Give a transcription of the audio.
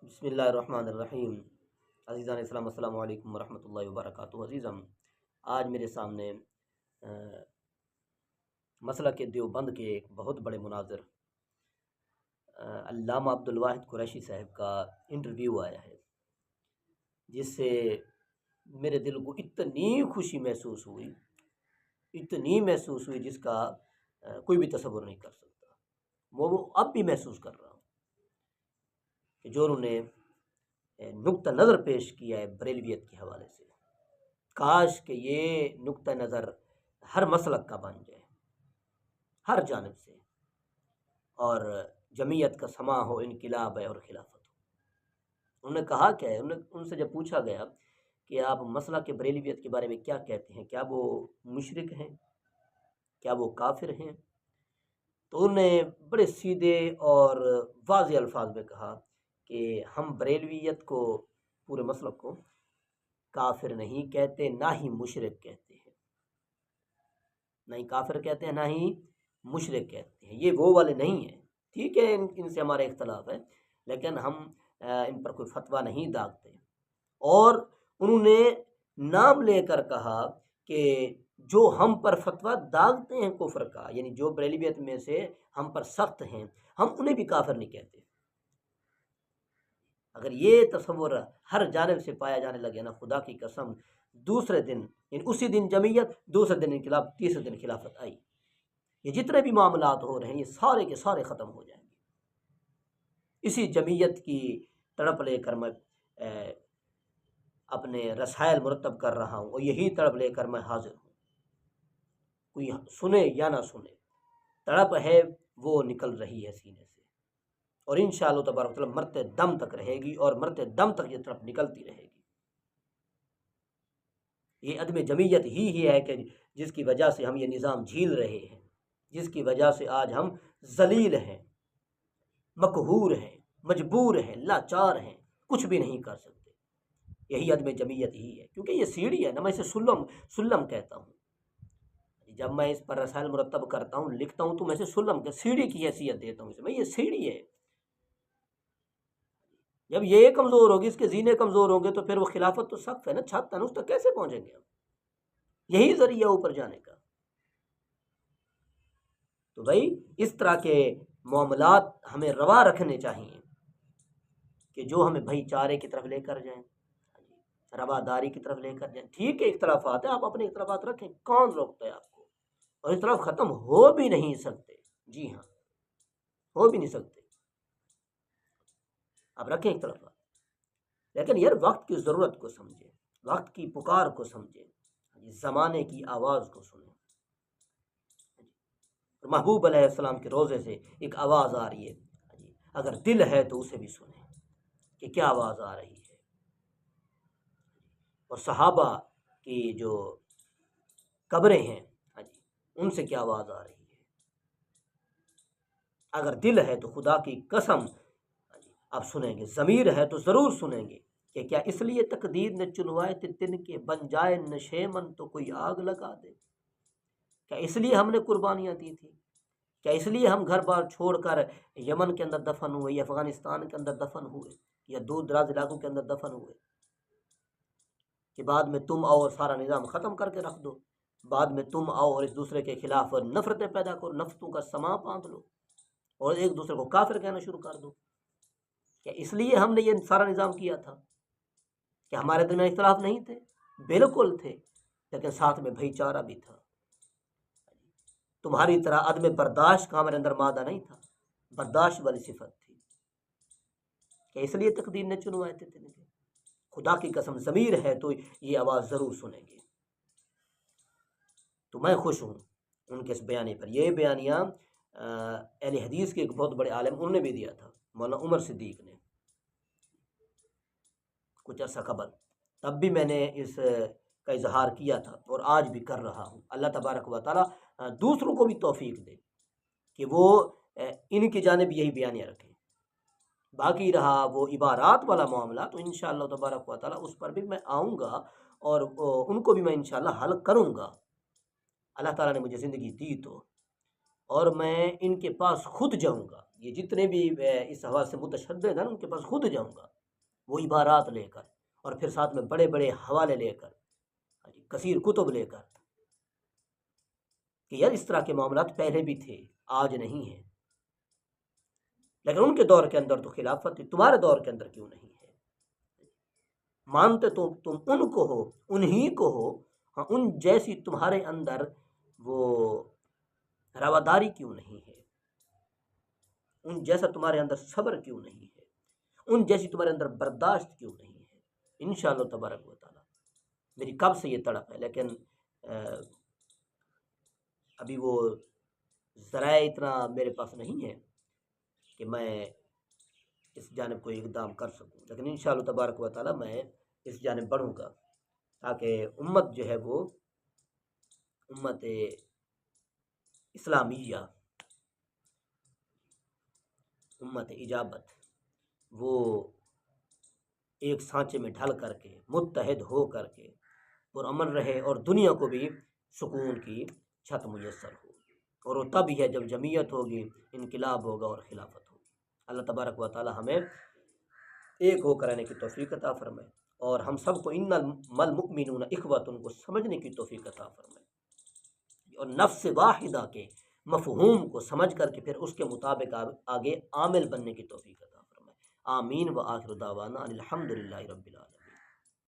بسم اللہ الرحمن الرحیم۔ عزیزان اسلام، السلام علیکم ورحمۃ اللہ وبرکاتہ۔ عزیزم، آج میرے سامنے مسلک دیوبند کے ایک بہت بڑے مناظر علامہ عبدالواحد قریشی صاحب کا انٹرویو آیا ہے، جس سے میرے دل کو اتنی خوشی محسوس ہوئی جس کا کوئی بھی تصور نہیں کر سکتا۔ وہ اب بھی محسوس کر رہا ہوں کہ جو انہوں نے نقطہ نظر پیش کیا ہے بریلویت کے حوالے سے، کاش کہ یہ نقطہ نظر ہر مسلک کا بن جائے، ہر جانب سے، اور جمعیت کا سما ہو، انقلاب ہے اور خلافت ہو۔ انہوں نے کہا کیا ہے، ان سے جب پوچھا گیا کہ آپ مسلک بریلویت کے بارے میں کیا کہتے ہیں، کیا وہ مشرک ہیں، کیا وہ کافر ہیں، تو انہوں نے بڑے سیدھے اور واضح الفاظ میں کہا کہ ہم بریلویت کو، پورے مسلک کو کافر نہیں کہتے، نہ ہی مشرک کہتے ہیں، نہ ہی کافر کہتے ہیں، نہ ہی مشرک کہتے ہیں۔ یہ وہ والے نہیں ہیں، ٹھیک ہے، ان سے ہمارا اختلاف ہے، لیکن ہم ان پر کوئی فتویٰ نہیں داغتے۔ اور انہوں نے نام لے کر کہا کہ جو ہم پر فتویٰ داغتے ہیں کفر کا، یعنی جو بریلویت میں سے ہم پر سخت ہیں، ہم انہیں بھی کافر نہیں کہتے۔ اگر یہ تصور ہر جانب سے پایا جانے لگے نا، خدا کی قسم، دوسرے دن، یعنی اسی دن جمعیت، دوسرے دن انقلاب، تیسرے دن خلافت آئی، یہ جتنے بھی معاملات ہو رہے ہیں یہ سارے کے سارے ختم ہو جائیں گے۔ اسی جمعیت کی تڑپ لے کر میں اپنے رسائل مرتب کر رہا ہوں، اور یہی تڑپ لے کر میں حاضر ہوں۔ کوئی سنے یا نہ سنے، تڑپ ہے وہ نکل رہی ہے سینے سے، اور انشاءاللہ تبارک و تعالی مرتے دم تک رہے گی، اور مرتے دم تک یہ طرف نکلتی رہے گی۔ یہ عدم جمعیت ہی ہے کہ جس کی وجہ سے ہم یہ نظام جھیل رہے ہیں، جس کی وجہ سے آج ہم ذلیل ہیں، مقہور ہیں، مجبور ہیں، لاچار ہیں، کچھ بھی نہیں کر سکتے۔ یہی عدم جمعیت ہی ہے، کیونکہ یہ سیڑھی ہے نا، میں اسے سلم کہتا ہوں۔ جب میں اس پر رسائل مرتب کرتا ہوں، لکھتا ہوں، تو میں اسے سلم کے سیڑھی کی حیثیت دیتا ہوں، اسے میں یہ سیڑھی ہے۔ جب یہ کمزور ہوگی، اس کے زینے کمزور ہوں گے، تو پھر وہ خلافت تو سخت ہے نا، چھت ہے نا، اس تک کیسے پہنچیں گے ہم؟ یہی ذریعہ اوپر جانے کا۔ تو بھائی اس طرح کے معاملات ہمیں روا رکھنے چاہیے کہ جو ہمیں بھائی چارے کی طرف لے کر جائیں، رواداری کی طرف لے کر جائیں۔ ٹھیک ہے، اختلافات ہیں، آپ اپنے اختلافات رکھیں، کون روکتا ہے آپ کو؟ اور اختلاف ختم ہو بھی نہیں سکتے، جی ہاں، ہو بھی نہیں سکتے، آپ رکھیں اختلافات، لیکن یار وقت کی ضرورت کو سمجھیں، وقت کی پکار کو سمجھیں، زمانے کی آواز کو سنیں۔ محبوب علیہ السلام کے روزے سے ایک آواز آ رہی ہے، اگر دل ہے تو اسے بھی سنیں کہ کیا آواز آ رہی ہے۔ اور صحابہ کی جو قبریں ہیں، ان سے کیا آواز آ رہی ہے۔ اگر دل ہے تو خدا کی قسم آپ سنیں گے، ضمیر ہے تو ضرور سنیں گے کہ کیا اس لیے تقدیر نے چنوائے تھے تن کے، بن جائے نشیمن تو کوئی آگ لگا دے۔ کیا اس لیے ہم نے قربانیاں دی تھی؟ کیا اس لیے ہم گھر بار چھوڑ کر یمن کے اندر دفن ہوئے، یا افغانستان کے اندر دفن ہوئے، یا دور دراز علاقوں کے اندر دفن ہوئے، کہ بعد میں تم آؤ اور سارا نظام ختم کر کے رکھ دو، بعد میں تم آؤ اور اس دوسرے کے خلاف نفرتیں پیدا کرو، نفرتوں کا سما باندھ لو، اور ایک دوسرے کو کافر کہنا شروع کر دو؟ کیا اس لیے ہم نے یہ سارا نظام کیا تھا؟ کہ ہمارے درمیان اختلاف نہیں تھے؟ بالکل تھے، لیکن ساتھ میں بھائی چارہ بھی تھا۔ تمہاری طرح عدم برداشت کا ہمارے اندر مادہ نہیں تھا، برداشت والی صفت تھی۔ کہ اس لیے تقدیر نے چنوائے تھے تن کے، خدا کی قسم ضمیر ہے تو یہ آواز ضرور سنیں گے۔ تو میں خوش ہوں ان کے اس بیانے پر۔ یہ بیانیہ اہل حدیث کے ایک بہت بڑے عالم انہوں نے بھی دیا تھا، مولانا عمر صدیق نے، کچھ عرصہ قبل، تب بھی میں نے اس کا اظہار کیا تھا، اور آج بھی کر رہا ہوں۔ اللہ تبارک و تعالی دوسروں کو بھی توفیق دے کہ وہ ان کی جانب یہی بیانیہ رکھیں۔ باقی رہا وہ عبارات والا معاملہ، تو انشاءاللہ تبارک و تعالی اس پر بھی میں آؤں گا، اور ان کو بھی میں انشاءاللہ حل کروں گا، اللہ تعالیٰ نے مجھے زندگی دی تو، اور میں ان کے پاس خود جاؤں گا، یہ جتنے بھی اس حوالے سے متشدد ہیں ان کے پاس خود جاؤں گا، وہ عبارات لے کر، اور پھر ساتھ میں بڑے بڑے حوالے لے کر، کثیر کتب لے کر، کہ یار اس طرح کے معاملات پہلے بھی تھے، آج نہیں ہیں، لیکن ان کے دور کے اندر تو خلافت تھی، تمہارے دور کے اندر کیوں نہیں ہے؟ مانتے تو تم ان کو ہو، انہی کو ہو، ہاں ان جیسی تمہارے اندر وہ رواداری کیوں نہیں ہے؟ ان جیسا تمہارے اندر صبر کیوں نہیں ہے؟ ان جیسی تمہارے اندر برداشت کیوں نہیں ہے؟ انشاءاللہ تبارک و تعالی میری کب سے یہ تڑپ ہے، لیکن ابھی وہ ذرائع اتنا میرے پاس نہیں ہے کہ میں اس جانب کوئی اقدام کر سکوں، لیکن انشاءاللہ تبارک و تعالی میں اس جانب بڑھوں گا، تاکہ امت جو ہے وہ امت اسلامیہ، امت اجابت، وہ ایک سانچے میں ڈھل کر کے متحد ہو کر کے پرامن رہے، اور دنیا کو بھی سکون کی چھت میسر ہو، اور وہ تب ہی ہے جب جمعیت ہوگی، انقلاب ہوگا اور خلافت ہوگی۔ اللہ تبارک و تعالی ہمیں ایک ہو کر رہنے کی توفیق عطا فرمائے، اور ہم سب کو انما المؤمنون اخوۃ کو سمجھنے کی توفیق عطا فرمائے، اور نفس واحدہ کے مفہوم کو سمجھ کر کے پھر اس کے مطابق آگے عامل بننے کی توفیق عطا فرمائے۔ آمین و آخر دعوانا ان الحمد للہ رب العالمین۔